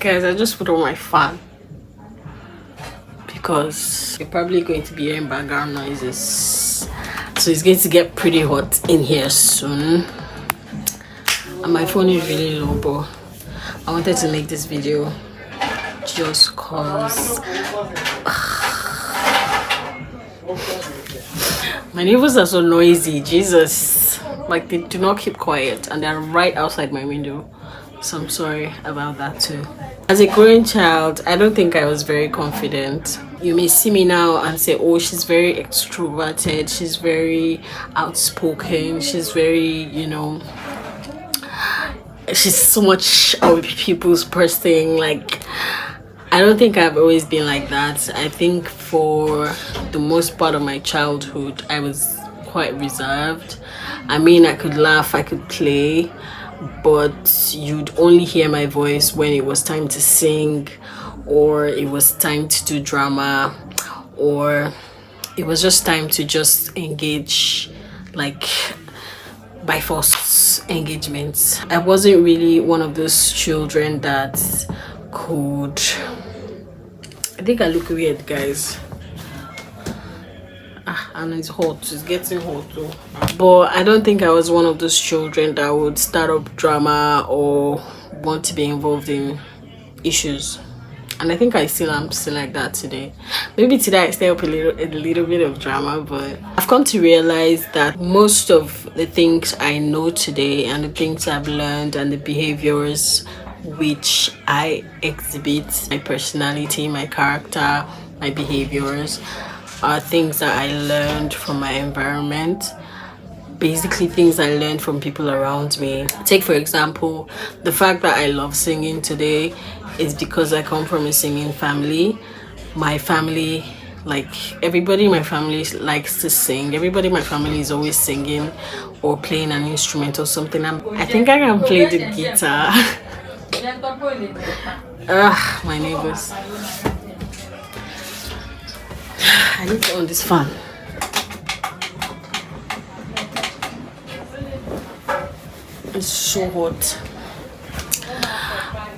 Guys, I just put on my fan because you're probably going to be hearing background noises, so it's going to get pretty hot in here soon. And my phone is really low, but I wanted to make this video just cause my neighbors are so noisy. Jesus, like they do not keep quiet, and they're right outside my window. So I'm sorry about that too. As a growing child, I don't think I was very confident. You may see me now and say, oh, she's very extroverted, she's very outspoken, she's very, you know, she's so much of people's person. Like, I don't think I've always been like that. I think for the most part of my childhood, I was quite reserved. I mean, I could laugh, I could play, but you'd only hear my voice when it was time to sing, or it was time to do drama, or it was just time to just engage, like by force engagements. I wasn't really one of those children that could, I think I look weird, guys. And it's hot, it's getting hot too. But I don't think I was one of those children that would start up drama or want to be involved in issues. And I think I still am still like that today. Maybe today I stay up a little bit of drama, but I've come to realize that most of the things I know today and the things I've learned and the behaviors which I exhibit, my personality, my character, my behaviors, are things that I learned from my environment. Basically things I learned from people around me. Take for example, the fact that I love singing today is because I come from a singing family. My family, like everybody in my family likes to sing. Everybody in my family is always singing or playing an instrument or something. I think I can play the guitar. My neighbors. I need to on this fan. It's so hot.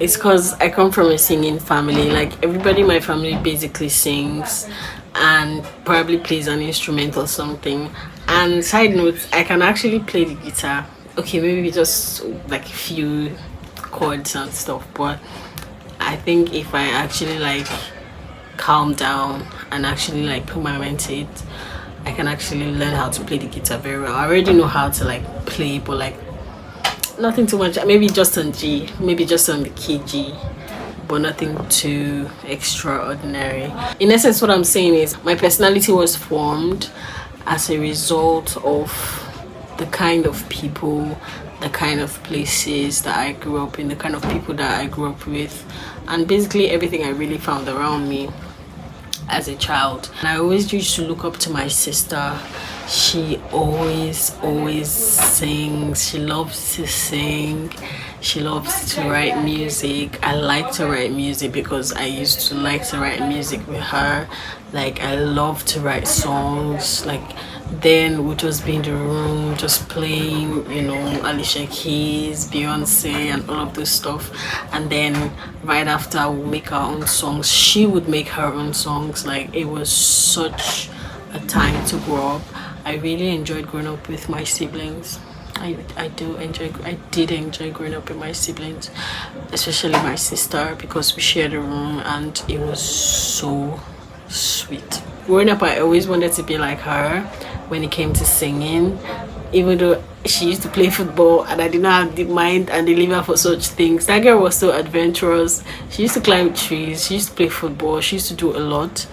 It's because I come from a singing family. Like everybody in my family basically sings and probably plays an instrument or something. And side note, I can actually play the guitar. Okay, maybe just like a few chords and stuff, but I think if I actually like calm down and actually like put my mind to it, I can actually learn how to play the guitar very well. I already know how to like play, but like nothing too much. Maybe just on G, maybe just on the key G, but nothing too extraordinary. In essence, what I'm saying is my personality was formed as a result of the kind of people, the kind of places that I grew up in, the kind of people that I grew up with, and basically everything I really found around me as a child. And I always used to look up to my sister. She always sings. She loves to sing. She loves to write music. I like to write music because I used to like to write music with her. Like I love to write songs. Like then we'll just be in the room just playing, you know, Alicia Keys, Beyonce and all of this stuff. And then right after we'll make our own songs. She would make her own songs. Like it was such a time to grow up. I really enjoyed growing up with my siblings. I did enjoy growing up with my siblings, especially my sister, because we shared a room and it was so sweet. Growing up, I always wanted to be like her when it came to singing, even though she used to play football and I did not have the mind and the liver for such things. That girl was so adventurous. She used to climb trees, she used to play football, she used to do a lot.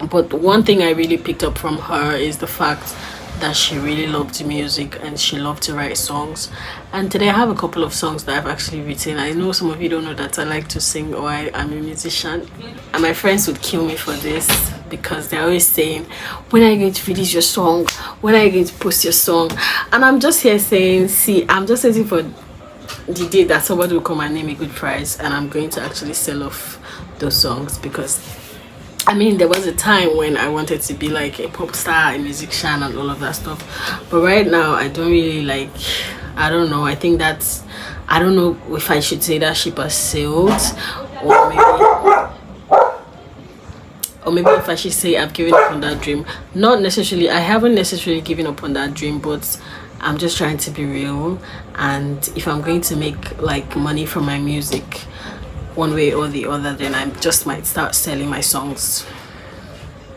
But one thing I really picked up from her is the fact that she really loved music and she loved to write songs. And today I have a couple of songs that I've actually written. I know some of you don't know that I like to sing or I am a musician, and my friends would kill me for this because they're always saying, when are you going to release your song, when are you going to post your song? And I'm just here saying, see, I'm just waiting for the day that somebody will come and name a good price and I'm going to actually sell off those songs. Because I mean, there was a time when I wanted to be like a pop star, a musician and all of that stuff, but right now I don't really like, I don't know. I think that's, I don't know if I should say that ship has sailed, or maybe if I should say I've given up on that dream. Not necessarily, I haven't necessarily given up on that dream, but I'm just trying to be real. And if I'm going to make like money from my music one way or the other, then I just might start selling my songs.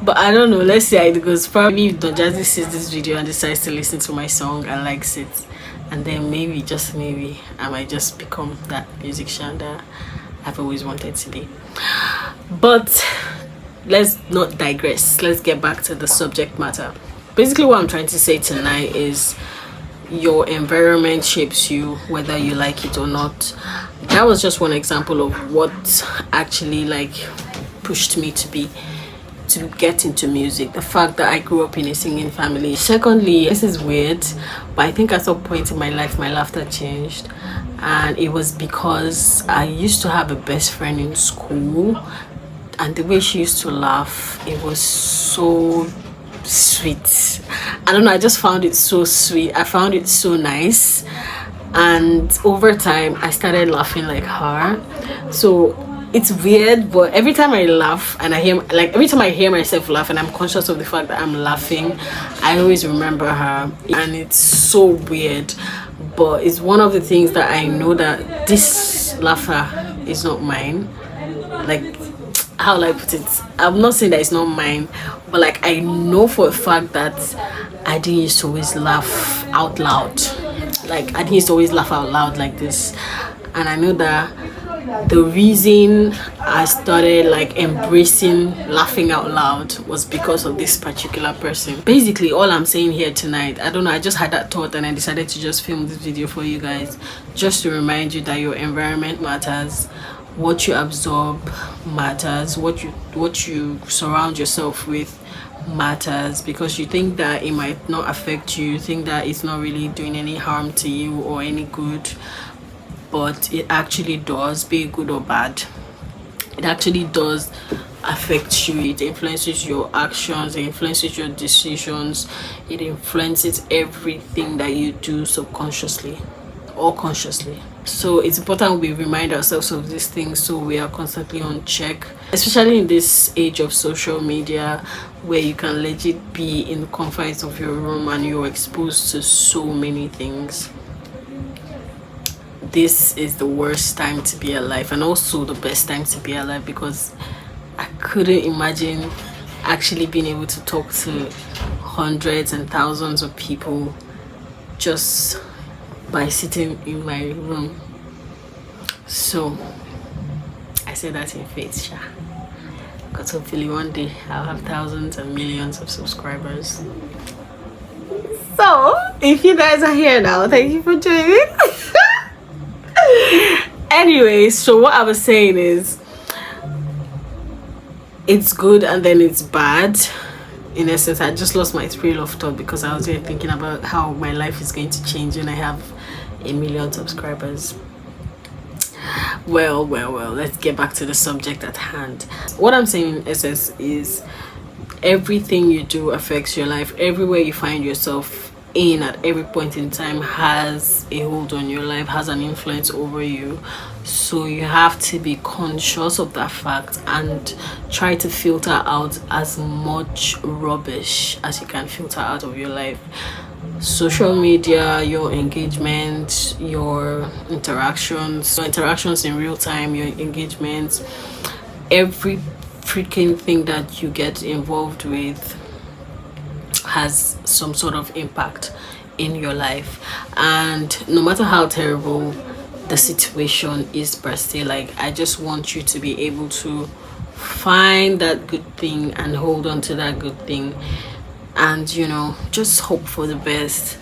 But I don't know, let's see how it goes. Probably if Don Jazzy sees this video and decides to listen to my song and likes it, and then maybe, just maybe, I might just become that musician that I've always wanted to be. But let's not digress. Let's get back to the subject matter. Basically, what I'm trying to say tonight is your environment shapes you, whether you like it or not. That was just one example of what actually like pushed me to get into music. The fact that I grew up in a singing family. Secondly, this is weird, but I think at some point in my life my laughter changed, and it was because I used to have a best friend in school, and the way she used to laugh, it was so sweet. I don't know, I just found it so sweet. I found it so nice, and over time I started laughing like her. So it's weird, but every time I laugh and every time I hear myself laugh and I'm conscious of the fact that I'm laughing, I always remember her. And it's so weird, but it's one of the things that I know that this laughter is not mine. Like, how will I put it? I'm not saying that it's not mine, but like I know for a fact that I didn't used to always laugh out loud. Like, I didn't used to always laugh out loud like this. And I know that the reason I started like embracing laughing out loud was because of this particular person. Basically, all I'm saying here tonight, I don't know, I just had that thought and I decided to just film this video for you guys, just to remind you that your environment matters. What you absorb matters. What you surround yourself with matters, because you think that it might not affect you, think that it's not really doing any harm to you or any good, but it actually does, be it good or bad. It actually does affect you. It influences your actions, it influences your decisions, it influences everything that you do subconsciously or consciously. So it's important we remind ourselves of these things, so we are constantly on check, especially in this age of social media where you can legit be in the confines of your room and you're exposed to so many things. This is the worst time to be alive, and also the best time to be alive, because I couldn't imagine actually being able to talk to hundreds and thousands of people just by sitting in my room. So I say that in faith, sha, because hopefully one day I'll have thousands and millions of subscribers. So if you guys are here now, thank you for joining. Anyway, so what I was saying is, it's good and then it's bad. In essence, I just lost my trail of thought because I was here thinking about how my life is going to change when I have 1 million subscribers. Well, let's get back to the subject at hand. What I'm saying in essence is, everything you do affects your life. Everywhere you find yourself in at every point in time has a hold on your life, has an influence over you. So you have to be conscious of that fact and try to filter out as much rubbish as you can filter out of your life. Social media, your engagement, your interactions in real time, your engagements, every freaking thing that you get involved with has some sort of impact in your life. And no matter how terrible the situation is per se, like, I just want you to be able to find that good thing and hold on to that good thing, and, you know, just hope for the best.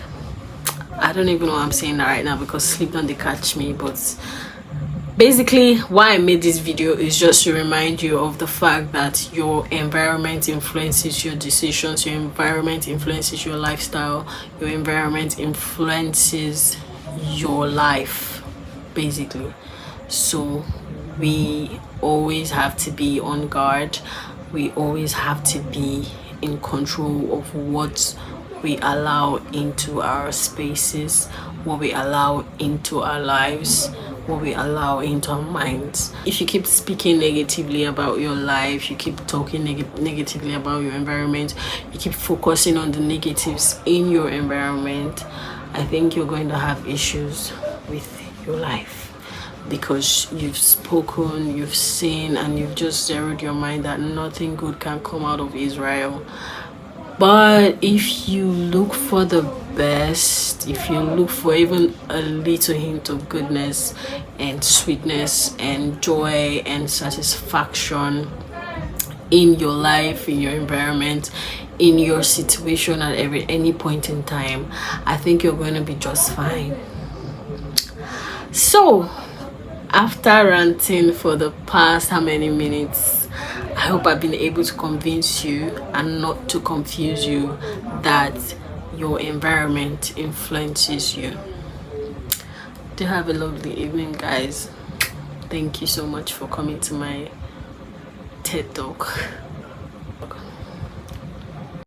I don't even know why I'm saying that right now, because sleep don't catch me. But basically, why I made this video is just to remind you of the fact that your environment influences your decisions, your environment influences your lifestyle, your environment influences your life, basically. So we always have to be on guard. We always have to be in control of what we allow into our spaces, what we allow into our lives, what we allow into our minds. If you keep speaking negatively about your life, you keep talking negatively about your environment, you keep focusing on the negatives in your environment, I think you're going to have issues with your life, because you've spoken, you've seen, and you've just zeroed your mind that nothing good can come out of Israel. But if you look for the best, if you look for even a little hint of goodness and sweetness and joy and satisfaction in your life, in your environment, in your situation at any point in time, I think you're going to be just fine. So, after ranting for the past how many minutes, I hope I've been able to convince you and not to confuse you that your environment influences you. Do have a lovely evening, guys. Thank you so much for coming to my TED Talk.